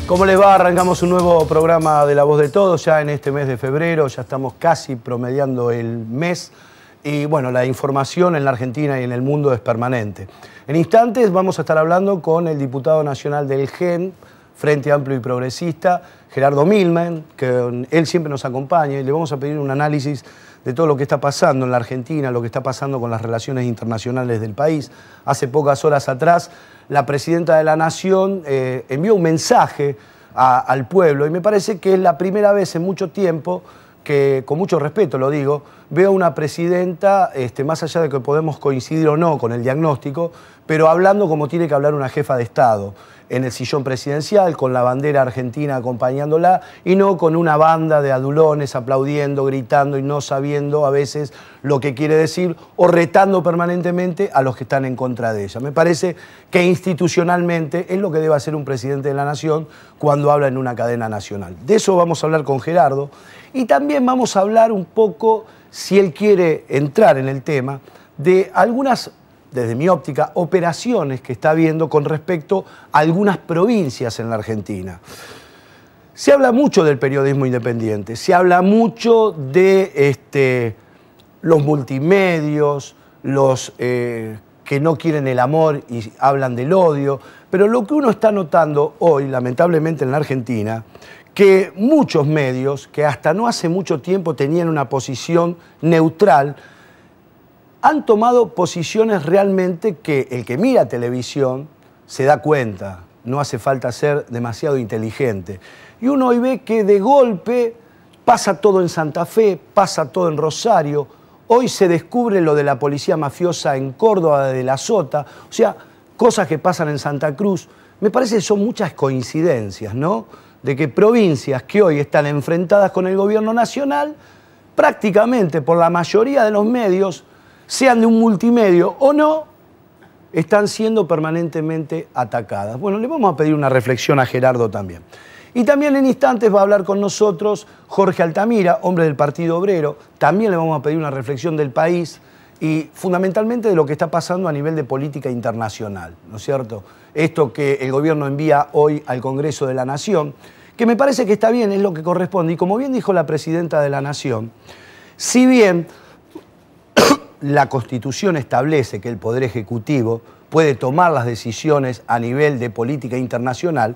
¿Cómo les va? Arrancamos un nuevo programa de La Voz de Todos ya en este mes de febrero, ya estamos casi promediando el mes y bueno, la información en la Argentina y en el mundo es permanente. En instantes vamos a estar hablando con el diputado nacional del GEN, Frente Amplio y Progresista, Gerardo Milman, que él siempre nos acompaña y le vamos a pedir un análisis de todo lo que está pasando en la Argentina, lo que está pasando con las relaciones internacionales del país. Hace pocas horas atrás, la presidenta de la Nación envió un mensaje al pueblo y me parece que es la primera vez en mucho tiempo que, con mucho respeto lo digo, veo una presidenta, más allá de que podemos coincidir o no con el diagnóstico, pero hablando como tiene que hablar una jefa de Estado, en el sillón presidencial, con la bandera argentina acompañándola y no con una banda de adulones aplaudiendo, gritando y no sabiendo a veces lo que quiere decir o retando permanentemente a los que están en contra de ella. Me parece que institucionalmente es lo que debe hacer un presidente de la Nación cuando habla en una cadena nacional. De eso vamos a hablar con Gerardo y también vamos a hablar un poco, si él quiere entrar en el tema, de algunas, desde mi óptica, operaciones que está habiendo con respecto a algunas provincias en la Argentina. Se habla mucho del periodismo independiente, se habla mucho de los multimedios, los que no quieren el amor y hablan del odio, pero lo que uno está notando hoy, lamentablemente en la Argentina, que muchos medios, que hasta no hace mucho tiempo tenían una posición neutral, han tomado posiciones realmente que el que mira televisión se da cuenta, no hace falta ser demasiado inteligente. Y uno hoy ve que de golpe pasa todo en Santa Fe, pasa todo en Rosario, hoy se descubre lo de la policía mafiosa en Córdoba de la Sota, o sea, cosas que pasan en Santa Cruz. Me parece que son muchas coincidencias, ¿no? De que provincias que hoy están enfrentadas con el gobierno nacional, prácticamente por la mayoría de los medios, sean de un multimedio o no, están siendo permanentemente atacadas. Bueno, le vamos a pedir una reflexión a Gerardo también. Y también en instantes va a hablar con nosotros Jorge Altamira, hombre del Partido Obrero. También le vamos a pedir una reflexión del país y fundamentalmente de lo que está pasando a nivel de política internacional, ¿no es cierto? Esto que el gobierno envía hoy al Congreso de la Nación, que me parece que está bien, es lo que corresponde. Y como bien dijo la presidenta de la Nación, si bien la Constitución establece que el Poder Ejecutivo puede tomar las decisiones a nivel de política internacional,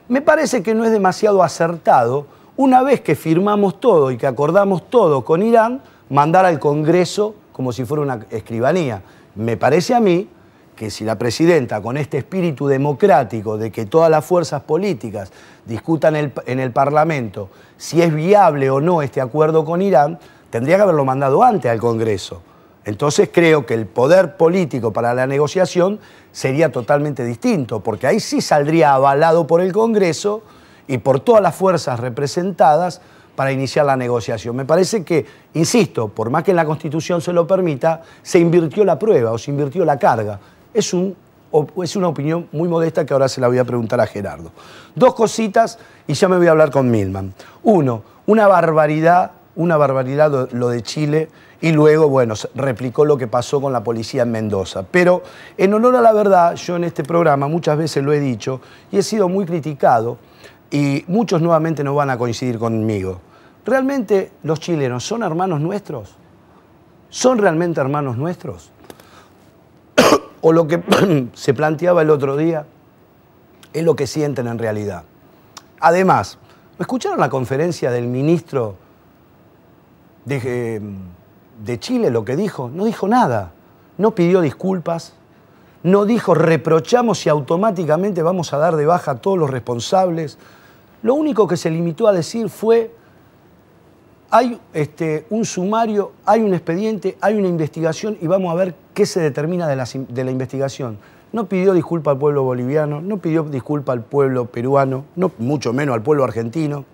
me parece que no es demasiado acertado, una vez que firmamos todo y que acordamos todo con Irán, mandar al Congreso como si fuera una escribanía. Me parece a mí que si la presidenta, con este espíritu democrático de que todas las fuerzas políticas discutan en el Parlamento si es viable o no este acuerdo con Irán, tendría que haberlo mandado antes al Congreso. Entonces creo que el poder político para la negociación sería totalmente distinto, porque ahí sí saldría avalado por el Congreso y por todas las fuerzas representadas para iniciar la negociación. Me parece que, insisto, por más que en la Constitución se lo permita, se invirtió la prueba o se invirtió la carga. Es una opinión muy modesta que ahora se la voy a preguntar a Gerardo. Dos cositas y ya me voy a hablar con Milman. Uno, una barbaridad lo de Chile y luego, bueno, replicó lo que pasó con la policía en Mendoza. Pero en honor a la verdad, yo en este programa muchas veces lo he dicho y he sido muy criticado y muchos nuevamente no van a coincidir conmigo. ¿Realmente los chilenos son hermanos nuestros? ¿Son realmente hermanos nuestros? O lo que se planteaba el otro día es lo que sienten en realidad. Además, ¿escucharon la conferencia del ministro de Chile, lo que dijo? No dijo nada, no pidió disculpas, no dijo reprochamos y automáticamente vamos a dar de baja a todos los responsables. Lo único que se limitó a decir fue hay un sumario, hay un expediente, hay una investigación y vamos a ver qué se determina de la investigación. No pidió disculpa al pueblo boliviano, no pidió disculpa al pueblo peruano, no, mucho menos al pueblo argentino.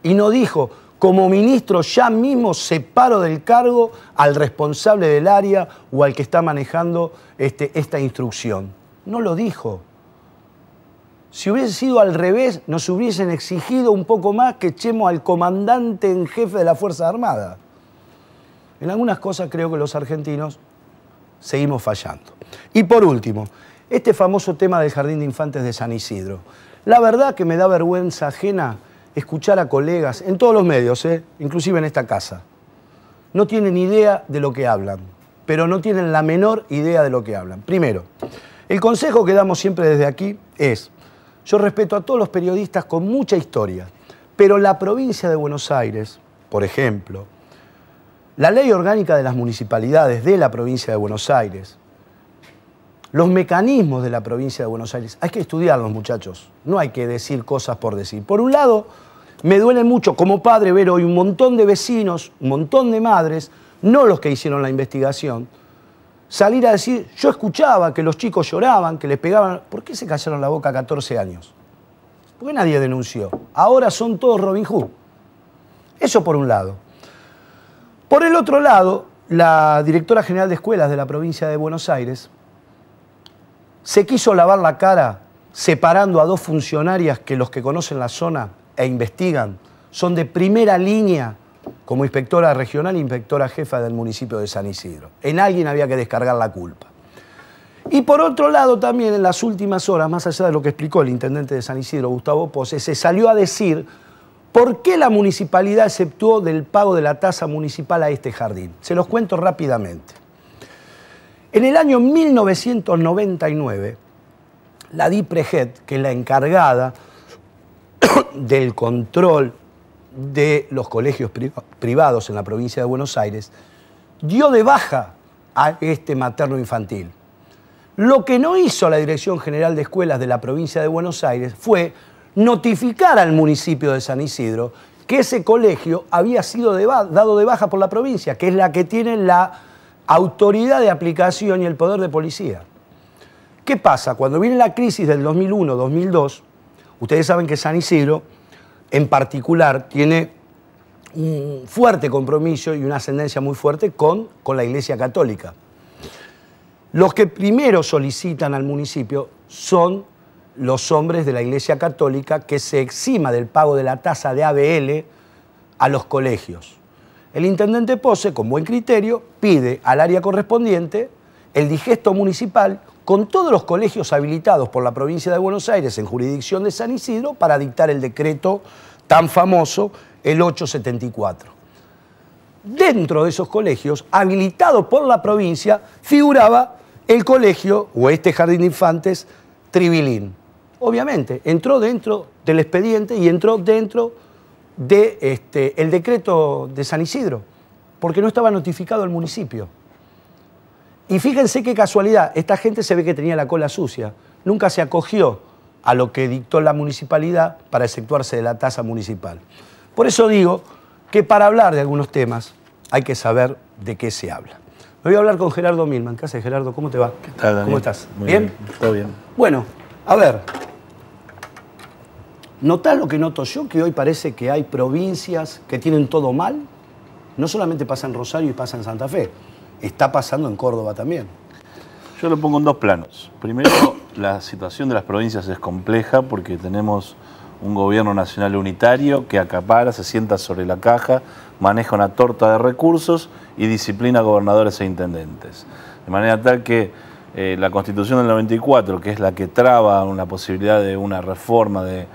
Y no dijo, como ministro ya mismo separo del cargo al responsable del área o al que está manejando esta instrucción. No lo dijo. Si hubiese sido al revés, nos hubiesen exigido un poco más que echemos al comandante en jefe de la Fuerza Armada. En algunas cosas creo que los argentinos seguimos fallando. Y por último, este famoso tema del Jardín de Infantes de San Isidro. La verdad que me da vergüenza ajena escuchar a colegas en todos los medios, inclusive en esta casa. No tienen idea de lo que hablan, pero no tienen la menor idea de lo que hablan. Primero, el consejo que damos siempre desde aquí es, yo respeto a todos los periodistas con mucha historia, pero la provincia de Buenos Aires, por ejemplo, la ley orgánica de las municipalidades de la provincia de Buenos Aires, los mecanismos de la provincia de Buenos Aires, hay que estudiarlos, muchachos. No hay que decir cosas por decir. Por un lado, me duele mucho como padre ver hoy un montón de vecinos, un montón de madres, no los que hicieron la investigación, salir a decir, yo escuchaba que los chicos lloraban, que les pegaban. ¿Por qué se callaron la boca a 14 años? ¿Por qué nadie denunció? Ahora son todos Robin Hood. Eso por un lado. Por el otro lado, la directora general de escuelas de la provincia de Buenos Aires se quiso lavar la cara separando a dos funcionarias que los que conocen la zona e investigan son de primera línea como inspectora regional e inspectora jefa del municipio de San Isidro. En alguien había que descargar la culpa. Y por otro lado también en las últimas horas, más allá de lo que explicó el intendente de San Isidro, Gustavo Pose, se salió a decir por qué la municipalidad exceptuó del pago de la tasa municipal a este jardín. Se los cuento rápidamente. En el año 1999, la DIPREGED, que es la encargada del control de los colegios privados en la provincia de Buenos Aires, dio de baja a este materno infantil. Lo que no hizo la Dirección General de Escuelas de la provincia de Buenos Aires fue notificar al municipio de San Isidro que ese colegio había sido dado de baja por la provincia, que es la que tiene la autoridad de aplicación y el poder de policía. ¿Qué pasa? Cuando viene la crisis del 2001-2002, ustedes saben que San Isidro, en particular, tiene un fuerte compromiso y una ascendencia muy fuerte con la Iglesia Católica. Los que primero solicitan al municipio son los hombres de la Iglesia Católica que se exima del pago de la tasa de ABL a los colegios. El intendente Pose, con buen criterio, pide al área correspondiente el digesto municipal con todos los colegios habilitados por la provincia de Buenos Aires en jurisdicción de San Isidro para dictar el decreto tan famoso, el 874. Dentro de esos colegios, habilitados por la provincia, figuraba el colegio, o este jardín de infantes, Tribilín. Obviamente, entró dentro del expediente y entró dentro del decreto de San Isidro, porque no estaba notificado al municipio. Y fíjense qué casualidad, esta gente se ve que tenía la cola sucia, nunca se acogió a lo que dictó la municipalidad para exceptuarse de la tasa municipal. Por eso digo que para hablar de algunos temas hay que saber de qué se habla. Me voy a hablar con Gerardo Milman. ¿Qué haces, Gerardo? ¿Cómo te va? ¿Qué tal, Daniel? ¿Cómo estás? Muy ¿Bien? Todo bien. Bueno, a ver. ¿Notás lo que noto yo? Que hoy parece que hay provincias que tienen todo mal. No solamente pasa en Rosario y pasa en Santa Fe. Está pasando en Córdoba también. Yo lo pongo en dos planos. Primero, la situación de las provincias es compleja porque tenemos un gobierno nacional unitario que acapara, se sienta sobre la caja, maneja una torta de recursos y disciplina a gobernadores e intendentes. De manera tal que la Constitución del 94, que es la que traba una posibilidad de una reforma de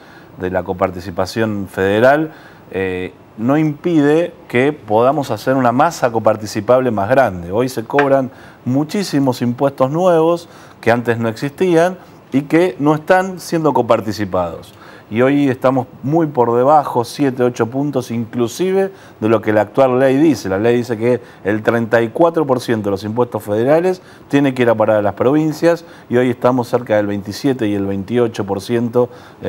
la coparticipación federal, no impide que podamos hacer una masa coparticipable más grande. Hoy se cobran muchísimos impuestos nuevos que antes no existían y que no están siendo coparticipados. Y hoy estamos muy por debajo, 7, 8 puntos inclusive de lo que la actual ley dice. La ley dice que el 34% de los impuestos federales tiene que ir a parar a las provincias y hoy estamos cerca del 27 y el 28%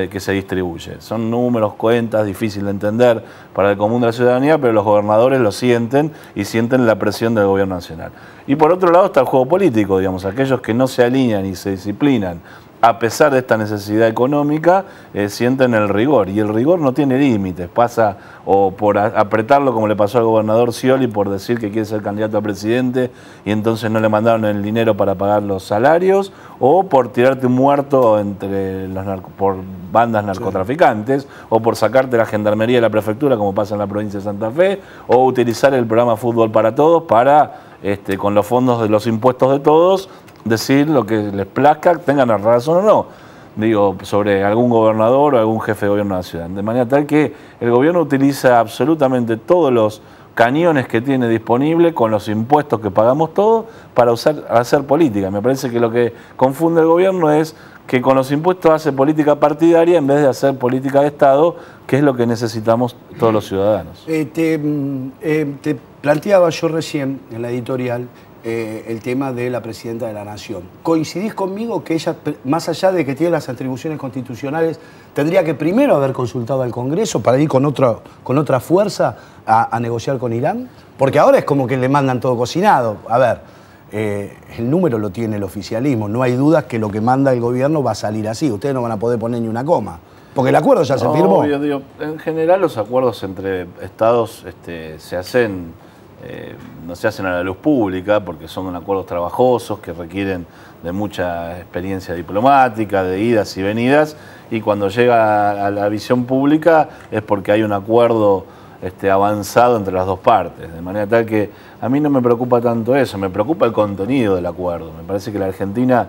que se distribuye. Son números, cuentas, difícil de entender para el común de la ciudadanía, pero los gobernadores lo sienten y sienten la presión del gobierno nacional. Y por otro lado está el juego político, digamos, aquellos que no se alinean y se disciplinan a pesar de esta necesidad económica, sienten el rigor. Y el rigor no tiene límites. Pasa o por apretarlo, como le pasó al gobernador Scioli, por decir que quiere ser candidato a presidente y entonces no le mandaron el dinero para pagar los salarios, o por tirarte un muerto por bandas narcotraficantes, o por sacarte la gendarmería de la prefectura, como pasa en la provincia de Santa Fe, o utilizar el programa Fútbol para Todos para, con los fondos de los impuestos de todos, decir lo que les plazca, tengan razón o no. digo, sobre algún gobernador o algún jefe de gobierno de la ciudad. De manera tal que el gobierno utiliza absolutamente todos los cañones que tiene disponible con los impuestos que pagamos todos para hacer política. Me parece que lo que confunde el gobierno es que con los impuestos hace política partidaria en vez de hacer política de Estado, que es lo que necesitamos todos los ciudadanos. Te planteaba yo recién en la editorial el tema de la Presidenta de la Nación. ¿Coincidís conmigo que ella, más allá de que tiene las atribuciones constitucionales, tendría que primero haber consultado al Congreso para ir con otra fuerza a negociar con Irán? Porque ahora es como que le mandan todo cocinado. A ver, el número lo tiene el oficialismo. No hay dudas que lo que manda el gobierno va a salir así. Ustedes no van a poder poner ni una coma. Porque el acuerdo ya se firmó. Yo digo, en general los acuerdos entre estados se hacen... no se hacen a la luz pública porque son acuerdos trabajosos que requieren de mucha experiencia diplomática, de idas y venidas, y cuando llega a la visión pública es porque hay un acuerdo avanzado entre las dos partes, de manera tal que a mí no me preocupa tanto eso, me preocupa el contenido del acuerdo. Me parece que la Argentina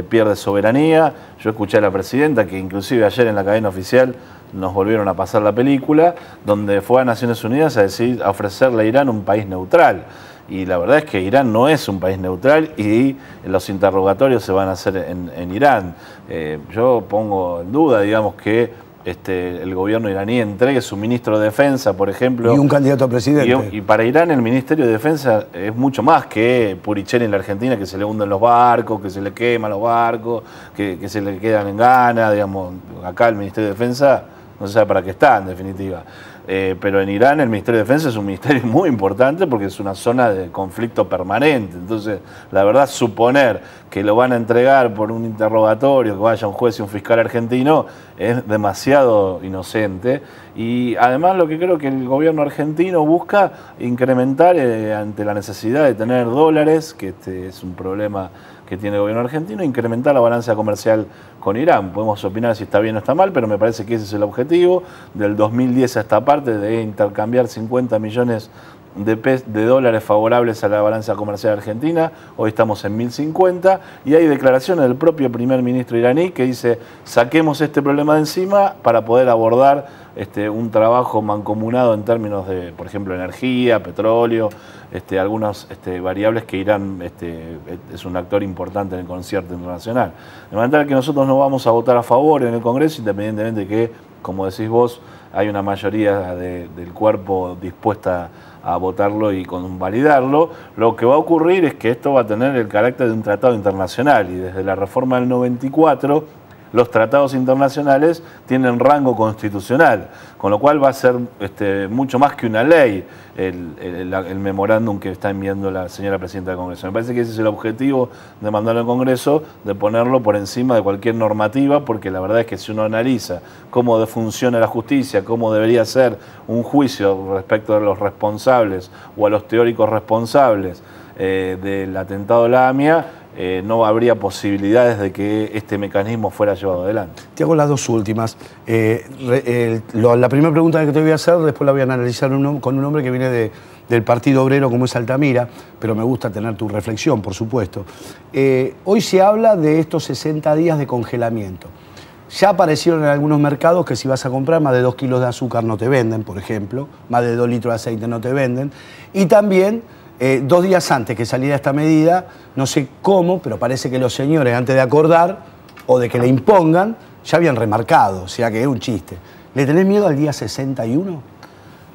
pierde soberanía. Yo escuché a la presidenta que inclusive ayer en la cadena oficial nos volvieron a pasar la película, donde fue a Naciones Unidas a ofrecerle a Irán un país neutral. Y la verdad es que Irán no es un país neutral y los interrogatorios se van a hacer en Irán. Yo pongo en duda, digamos, que el gobierno iraní entregue su ministro de Defensa, por ejemplo. Y un candidato a presidente. Y para Irán el Ministerio de Defensa es mucho más que Purichén en la Argentina, que se le hunden los barcos, que se le queman los barcos, que se le quedan en gana, digamos. Acá el Ministerio de Defensa no se sabe para qué está, en definitiva. Pero en Irán el Ministerio de Defensa es un ministerio muy importante porque es una zona de conflicto permanente. Entonces, la verdad, suponer que lo van a entregar por un interrogatorio, que vaya un juez y un fiscal argentino, es demasiado inocente. Y además lo que creo que el gobierno argentino busca incrementar ante la necesidad de tener dólares, que es un problema que tiene el gobierno argentino, incrementar la balanza comercial con Irán. Podemos opinar si está bien o está mal, pero me parece que ese es el objetivo. Del 2010 a esta parte de intercambiar 50 millones de dólares favorables a la balanza comercial argentina. Hoy estamos en 1050 y hay declaraciones del propio primer ministro iraní que dice: saquemos este problema de encima para poder abordar un trabajo mancomunado en términos de, por ejemplo, energía, petróleo, algunas variables que Irán es un actor importante en el concierto internacional. De manera que nosotros no vamos a votar a favor en el Congreso, independientemente de que, como decís vos, hay una mayoría del cuerpo dispuesta a votarlo y convalidarlo. Lo que va a ocurrir es que esto va a tener el carácter de un tratado internacional y desde la reforma del 94 los tratados internacionales tienen rango constitucional, con lo cual va a ser mucho más que una ley el memorándum que está enviando la señora presidenta del Congreso. Me parece que ese es el objetivo de mandarlo al Congreso, de ponerlo por encima de cualquier normativa, porque la verdad es que si uno analiza cómo funciona la justicia, cómo debería ser un juicio respecto a los responsables o a los teóricos responsables del atentado de la AMIA, no habría posibilidades de que este mecanismo fuera llevado adelante. Te hago las dos últimas. La primera pregunta que te voy a hacer, después la voy a analizar con un hombre que viene del Partido Obrero, como es Altamira, pero me gusta tener tu reflexión, por supuesto. Hoy se habla de estos 60 días de congelamiento. Ya aparecieron en algunos mercados que si vas a comprar más de 2 kilos de azúcar no te venden, por ejemplo, más de 2 litros de aceite no te venden, y también 2 días antes que saliera esta medida, no sé cómo, pero parece que los señores, antes de acordar o de que le impongan, ya habían remarcado, o sea que es un chiste. ¿Le tenés miedo al día 61?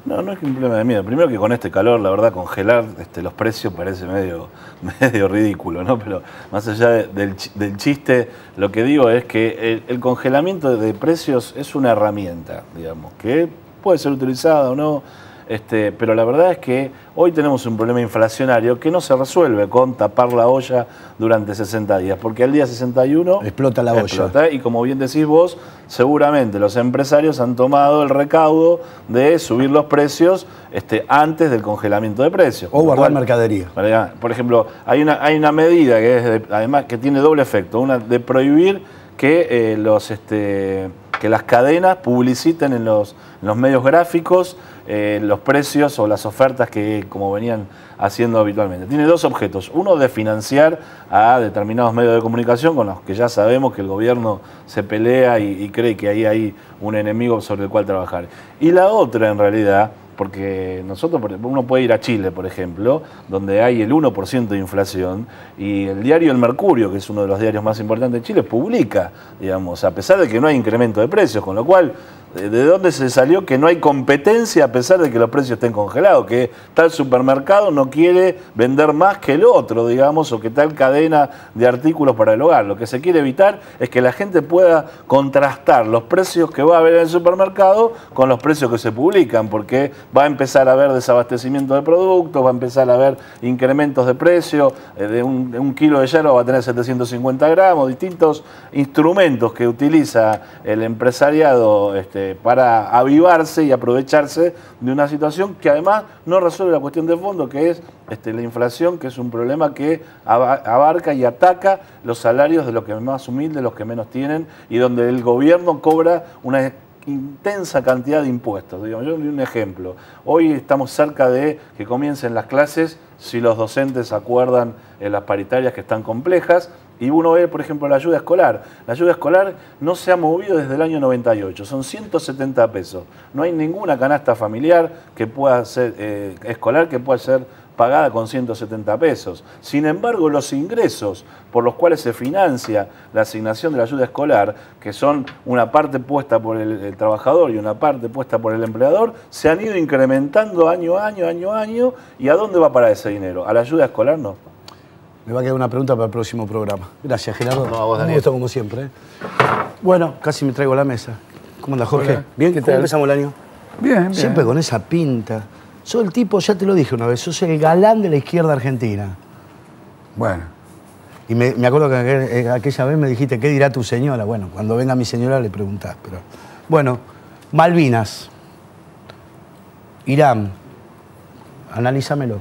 No, no es un problema de miedo. Primero que con este calor, la verdad, congelar los precios parece medio ridículo, ¿no? Pero más allá del chiste, lo que digo es que el congelamiento de precios es una herramienta, digamos, que puede ser utilizada o no. Pero la verdad es que hoy tenemos un problema inflacionario que no se resuelve con tapar la olla durante 60 días, porque al día 61 explota la olla. Y como bien decís vos, seguramente los empresarios han tomado el recaudo de subir los precios antes del congelamiento de precios. O guardar mercadería. Por ejemplo, hay una medida que además que tiene doble efecto, una de prohibir que que las cadenas publiciten en los medios gráficos los precios o las ofertas que como venían haciendo habitualmente. Tiene dos objetos. Uno, de financiar a determinados medios de comunicación con los que ya sabemos que el gobierno se pelea y cree que ahí hay un enemigo sobre el cual trabajar. Y la otra, en realidad, porque uno puede ir a Chile, por ejemplo, donde hay el 1% de inflación, y el diario El Mercurio, que es uno de los diarios más importantes de Chile, publica, digamos, a pesar de que no hay incremento de precios, con lo cual, ¿de dónde se salió que no hay competencia a pesar de que los precios estén congelados? Que tal supermercado no quiere vender más que el otro, digamos, o que tal cadena de artículos para el hogar. Lo que se quiere evitar es que la gente pueda contrastar los precios que va a haber en el supermercado con los precios que se publican, porque va a empezar a haber desabastecimiento de productos, va a empezar a haber incrementos de precio, de un kilo de yerba va a tener 750 gramos, distintos instrumentos que utiliza el empresariado para avivarse y aprovecharse de una situación que además no resuelve la cuestión de fondo, que es la inflación, que es un problema que abarca y ataca los salarios de los que más humildes, los que menos tienen, y donde el gobierno cobra una intensa cantidad de impuestos. Digamos, yo doy un ejemplo. Hoy estamos cerca de que comiencen las clases, si los docentes acuerdan en las paritarias que están complejas, y uno ve, por ejemplo, la ayuda escolar. La ayuda escolar no se ha movido desde el año 98, son 170 pesos. No hay ninguna canasta familiar que pueda ser escolar que pueda ser pagada con 170 pesos. Sin embargo, los ingresos por los cuales se financia la asignación de la ayuda escolar, que son una parte puesta por el trabajador y una parte puesta por el empleador, se han ido incrementando año a año. ¿Y a dónde va para ese dinero? ¿A la ayuda escolar? No. Me va a quedar una pregunta para el próximo programa. Gracias, Gerardo. No, a vos, Daniel. Un gusto como siempre. Bueno, casi me traigo la mesa. ¿Cómo anda, Jorge? Hola. ¿Bien? ¿Qué ¿Cómo tal? empezamos el año? Bien. Siempre con esa pinta. Sos el tipo, ya te lo dije una vez, sos el galán de la izquierda argentina. Bueno. Y me acuerdo que aquella vez me dijiste, ¿qué dirá tu señora? Bueno, cuando venga mi señora le preguntás. Pero bueno, Malvinas, Irán, analízamelo.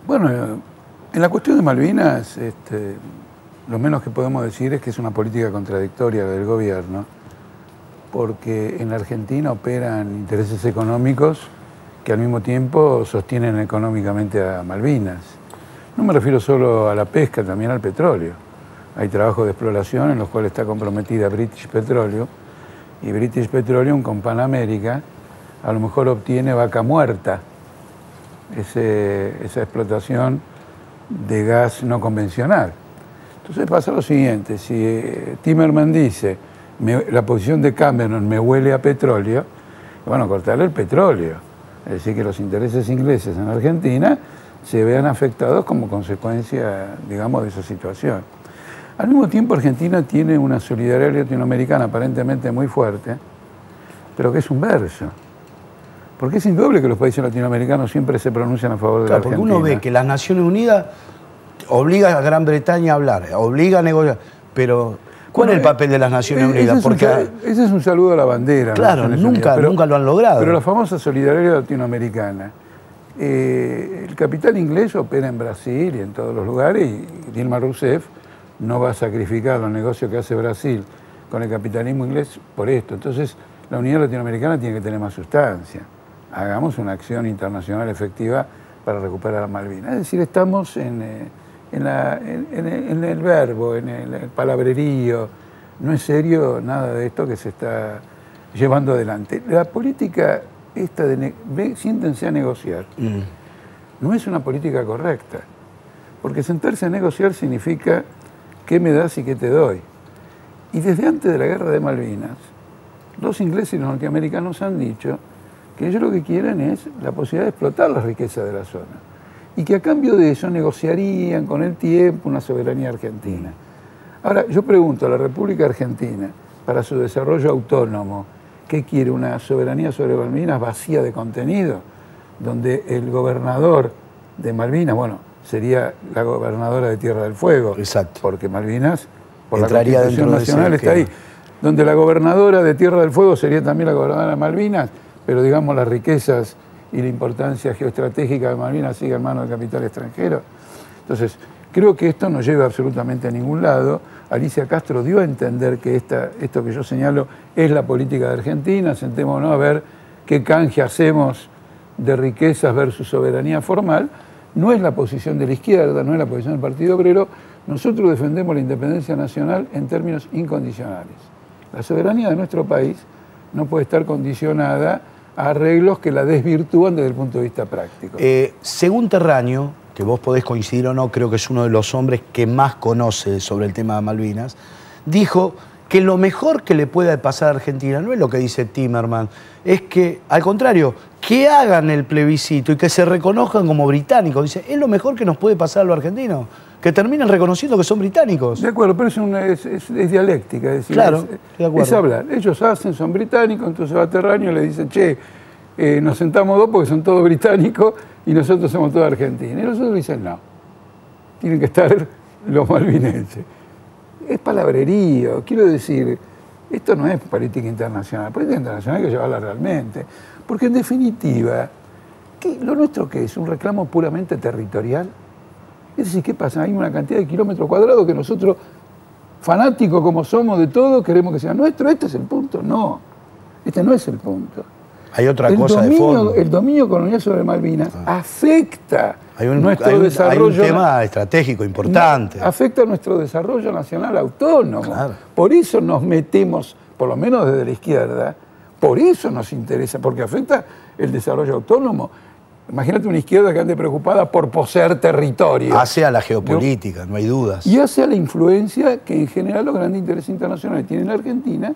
Bueno, en la cuestión de Malvinas, lo menos que podemos decir es que es una política contradictoria del gobierno, porque en la Argentina operan intereses económicos que al mismo tiempo sostienen económicamente a Malvinas. No me refiero solo a la pesca, también al petróleo. Hay trabajos de exploración en los cuales está comprometida British Petroleum, y British Petroleum con Pan America a lo mejor obtiene Vaca Muerta, esa explotación de gas no convencional. Entonces pasa lo siguiente, si Timerman dice, la posición de Cameron me huele a petróleo, bueno, cortarle el petróleo. Es decir, que los intereses ingleses en Argentina se vean afectados como consecuencia, digamos, de esa situación. Al mismo tiempo, Argentina tiene una solidaridad latinoamericana aparentemente muy fuerte, pero que es un verso. Porque es indudable que los países latinoamericanos siempre se pronuncian a favor de la Argentina. Porque uno ve que las Naciones Unidas obliga a Gran Bretaña a hablar, obliga a negociar, pero ¿cuál es el papel de las Naciones Unidas? Ese es un saludo a la bandera. Claro, nunca lo han logrado. Pero la famosa solidaridad latinoamericana. El capital inglés opera en Brasil y en todos los lugares, y Dilma Rousseff no va a sacrificar los negocios que hace Brasil con el capitalismo inglés por esto. Entonces, la unidad latinoamericana tiene que tener más sustancia. Hagamos una acción internacional efectiva para recuperar Malvinas. Es decir, estamos en el verbo, en el palabrerío. No es serio nada de esto que se está llevando adelante. La política esta siéntense a negociar, no es una política correcta, porque sentarse a negociar significa qué me das y qué te doy. Y desde antes de la guerra de Malvinas, los ingleses y los norteamericanos han dicho que ellos lo que quieren es la posibilidad de explotar la riqueza de la zona, y que a cambio de eso negociarían con el tiempo una soberanía argentina. Ahora, yo pregunto a la República Argentina, para su desarrollo autónomo, ¿qué quiere? ¿Una soberanía sobre Malvinas vacía de contenido? Donde el gobernador de Malvinas, bueno, sería la gobernadora de Tierra del Fuego. Exacto. Porque Malvinas, por entraría la Constitución Nacional, está ahí. Donde la gobernadora de Tierra del Fuego sería también la gobernadora de Malvinas, pero digamos las riquezas y la importancia geoestratégica de Malvinas sigue en manos del capital extranjero. Entonces, creo que esto no lleva absolutamente a ningún lado. Alicia Castro dio a entender que esto que yo señalo es la política de Argentina. Sentémonos a ver qué canje hacemos de riquezas versus soberanía formal, no es la posición de la izquierda, no es la posición del Partido Obrero. Nosotros defendemos la independencia nacional en términos incondicionales. La soberanía de nuestro país no puede estar condicionada a arreglos que la desvirtúan desde el punto de vista práctico. Según Terraño, que vos podés coincidir o no, creo que es uno de los hombres que más conoce sobre el tema de Malvinas, dijo que lo mejor que le puede pasar a Argentina no es lo que dice Timerman, es que, al contrario, que hagan el plebiscito y que se reconozcan como británicos. Dice, es lo mejor que nos puede pasar a los argentinos, que terminen reconociendo que son británicos. De acuerdo, pero es dialéctica, es decir, claro, es hablar. Ellos son británicos, entonces va Terraño y le dicen, che, nos sentamos dos porque son todos británicos y nosotros somos todos argentinos. Y los otros dicen, no, tienen que estar los malvinenses. Es palabrerío, quiero decir, esto no es política internacional. Política internacional hay que llevarla realmente. Porque en definitiva, ¿lo nuestro qué es? ¿Un reclamo puramente territorial? Es decir, ¿qué pasa? Hay una cantidad de kilómetros cuadrados que nosotros, fanáticos como somos de todo, queremos que sea nuestro. ¿Este es el punto? No, este no es el punto. Hay otra cosa de fondo. El dominio colonial sobre Malvinas afecta nuestro desarrollo. Hay un tema estratégico importante. Afecta nuestro desarrollo nacional autónomo. Claro. Por eso nos metemos, por lo menos desde la izquierda, por eso nos interesa, porque afecta el desarrollo autónomo. Imagínate una izquierda que ande preocupada por poseer territorio. Hace a la geopolítica, no hay dudas. Y hace a la influencia que en general los grandes intereses internacionales tienen en la Argentina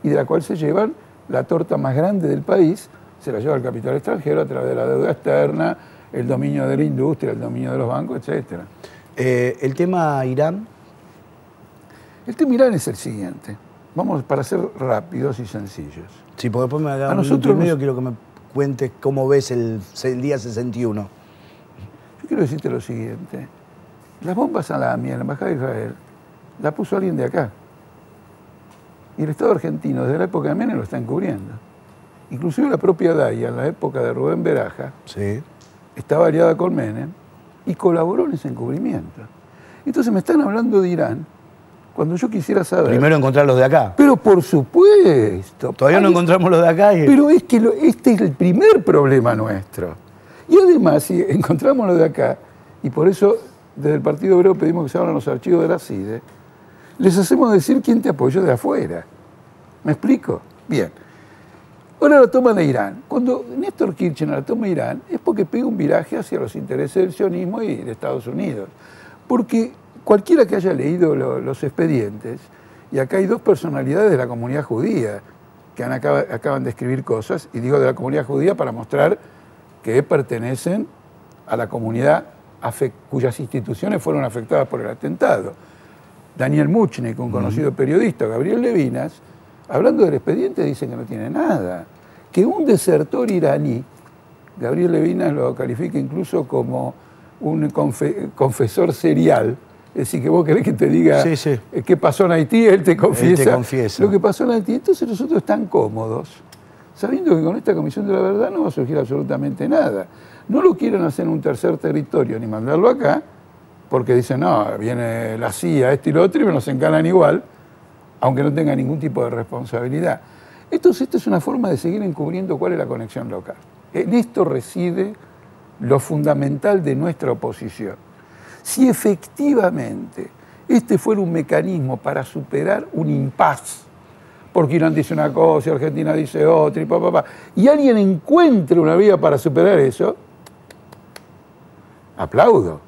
y de la cual se llevan la torta más grande del país, se la lleva el capital extranjero a través de la deuda externa, el dominio de la industria, el dominio de los bancos, etc. ¿El tema Irán? El tema Irán es el siguiente. Vamos para ser rápidos y sencillos. Sí, porque después me da un minuto y medio, quiero que me cuentes cómo ves el día 61. Yo quiero decirte lo siguiente. Las bombas Salami en la Embajada de Israel la puso alguien de acá. Y el Estado argentino, desde la época de Menem, lo está encubriendo. Inclusive la propia DAIA, en la época de Rubén Beraja, sí, estaba aliada con Menem y colaboró en ese encubrimiento. Entonces me están hablando de Irán cuando yo quisiera saber... Primero encontrar los de acá. Pero por supuesto. Todavía no encontramos los de acá. Pero es que este es el primer problema nuestro. Y además, si encontramos los de acá, y por eso desde el Partido Obrero pedimos que se abran los archivos de la CIDE, les hacemos decir quién te apoyó de afuera. ¿Me explico? Bien. Ahora la toma de Irán. Cuando Néstor Kirchner la toma de Irán es porque pega un viraje hacia los intereses del sionismo y de Estados Unidos. Porque cualquiera que haya leído los expedientes, y acá hay dos personalidades de la comunidad judía que acaban de escribir cosas, y digo de la comunidad judía para mostrar que pertenecen a la comunidad cuyas instituciones fueron afectadas por el atentado. Daniel Muchnik, un conocido periodista, Gabriel Levinas, hablando del expediente, dicen que no tiene nada. Que un desertor iraní, Gabriel Levinas lo califica incluso como un confesor serial, es decir, que vos querés que te diga qué pasó en Haití, él te confiesa lo que pasó en Haití. Entonces nosotros están cómodos, sabiendo que con esta Comisión de la Verdad no va a surgir absolutamente nada. No lo quieren hacer en un tercer territorio ni mandarlo acá, porque dicen, no, viene la CIA, esto y lo otro, y nos encalan igual, aunque no tenga ningún tipo de responsabilidad. Entonces, esta es una forma de seguir encubriendo cuál es la conexión local. En esto reside lo fundamental de nuestra oposición. Si efectivamente este fuera un mecanismo para superar un impas, porque Irán dice una cosa y Argentina dice otra, y alguien encuentre una vía para superar eso, aplaudo.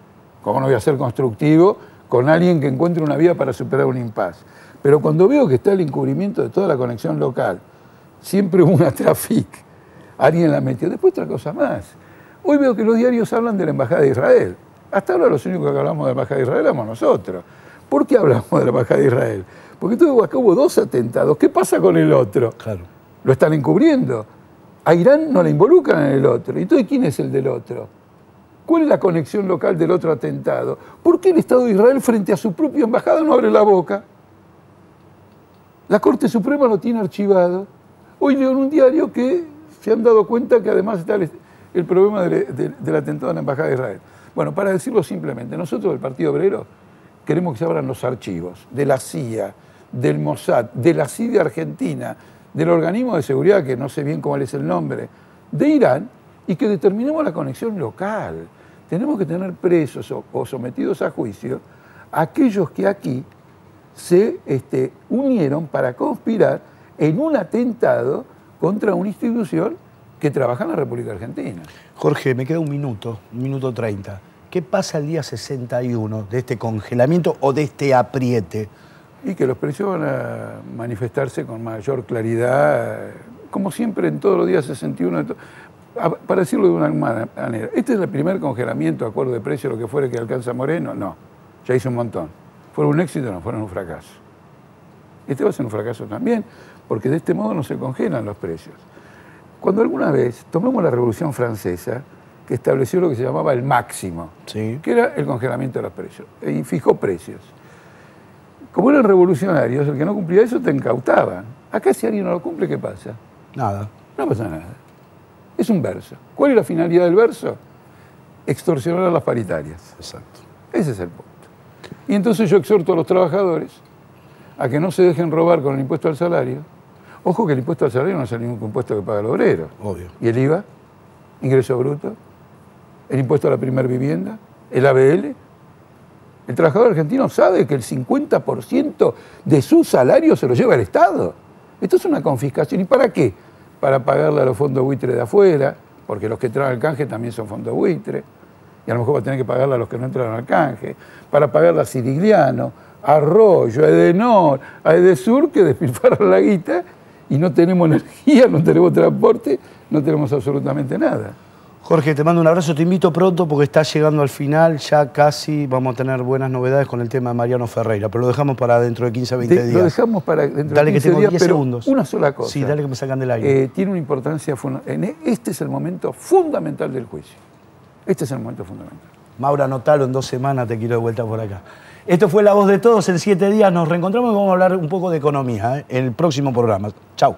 ¿Cómo no voy a ser constructivo con alguien que encuentre una vía para superar un impas? Pero cuando veo que está el encubrimiento de toda la conexión local, siempre hubo una trafic, alguien la metió. Después otra cosa más. Hoy veo que los diarios hablan de la Embajada de Israel. Hasta ahora los únicos que hablamos de la Embajada de Israel éramos nosotros. ¿Por qué hablamos de la Embajada de Israel? Porque acá hubo dos atentados. ¿Qué pasa con el otro? Claro. Lo están encubriendo. A Irán no la involucran en el otro. Entonces, ¿quién es el del otro? ¿Cuál es la conexión local del otro atentado? ¿Por qué el Estado de Israel frente a su propia embajada no abre la boca? La Corte Suprema lo tiene archivado. Hoy leo en un diario que se han dado cuenta que además está el problema del atentado en la Embajada de Israel. Bueno, para decirlo simplemente, nosotros del Partido Obrero queremos que se abran los archivos de la CIA, del Mossad, de la CIDE Argentina, del organismo de seguridad, que no sé bien cuál es el nombre, de Irán, y que determinemos la conexión local. Tenemos que tener presos o sometidos a juicio a aquellos que aquí se unieron para conspirar en un atentado contra una institución que trabaja en la República Argentina. Jorge, me queda un minuto 30. ¿Qué pasa el día 61 de este congelamiento o de este apriete? Y que los precios van a manifestarse con mayor claridad, como siempre en todos los días 61. Para decirlo de una manera, ¿este es el primer congelamiento, acuerdo de precio, lo que fuere que alcanza Moreno? No, ya hizo un montón. ¿Fueron un éxito o no? Fueron un fracaso. Este va a ser un fracaso también, porque de este modo no se congelan los precios. Cuando alguna vez tomamos la Revolución Francesa, que estableció lo que se llamaba el máximo, sí, que era el congelamiento de los precios, y fijó precios. Como eran revolucionarios, el que no cumplía eso te incautaban. Acá si alguien no lo cumple, ¿qué pasa? Nada. No pasa nada. Es un verso. ¿Cuál es la finalidad del verso? Extorsionar a las paritarias. Exacto. Ese es el punto. Y entonces yo exhorto a los trabajadores a que no se dejen robar con el impuesto al salario. Ojo que el impuesto al salario no es el único impuesto que paga el obrero. Obvio. ¿Y el IVA? ¿Ingreso bruto? ¿El impuesto a la primera vivienda? ¿El ABL? El trabajador argentino sabe que el 50% de su salario se lo lleva el Estado. Esto es una confiscación. ¿Y para qué? Para pagarle a los fondos buitre de afuera, porque los que traen al canje también son fondos buitre, y a lo mejor va a tener que pagarle a los que no entran al canje, para pagarle a Sirigliano, a Arroyo, a Edenor, a Edesur, que despilfarran la guita, y no tenemos energía, no tenemos transporte, no tenemos absolutamente nada. Jorge, te mando un abrazo, te invito pronto porque está llegando al final, ya casi vamos a tener buenas novedades con el tema de Mariano Ferreira, pero lo dejamos para dentro de 15 a 20 días. Lo dejamos para dentro dale de 15 que tengo días, 10 pero segundos. Una sola cosa. Sí, dale que me sacan del aire. Tiene una importancia fundamental. Este es el momento fundamental del juicio. Este es el momento fundamental. Maura, anotalo, en 2 semanas te quiero de vuelta por acá. Esto fue La Voz de Todos, en 7 días nos reencontramos y vamos a hablar un poco de economía, en el próximo programa. Chau.